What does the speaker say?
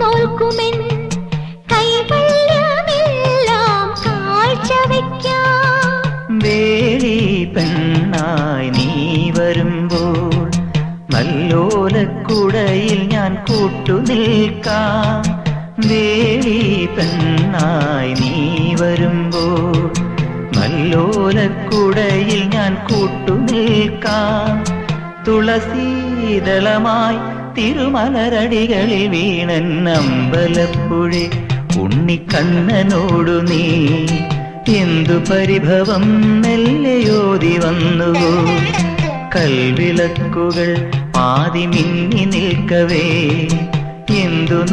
നോൽക്കുമെൻ കൈവല്യമെല്ലാം കാഴ്ചവെക്കാം. വേളി പെണ്ണായി നീ വരുമ്പോൾ നല്ലോലക്കുടയിൽ ഞാൻ കൂട്ടുനിൽക്കാം. വേളി പെണ്ണായി നീ വരുമ്പോൾ നല്ലോലക്കുടയിൽ ഞാൻ കൂട്ടുനിൽക്കാം. തുളസീതളമായി തിരുമലരടികളിൽ വീണൻ അമ്പലപ്പുഴെ ഉണ്ണിക്കണ്ണനോടു നീ എന്തു പരിഭവം മെല്ലയോതി വന്നുവോ. കൽവിളക്കുകൾ പാതി മിന്നി നിൽക്കവേ എന്തു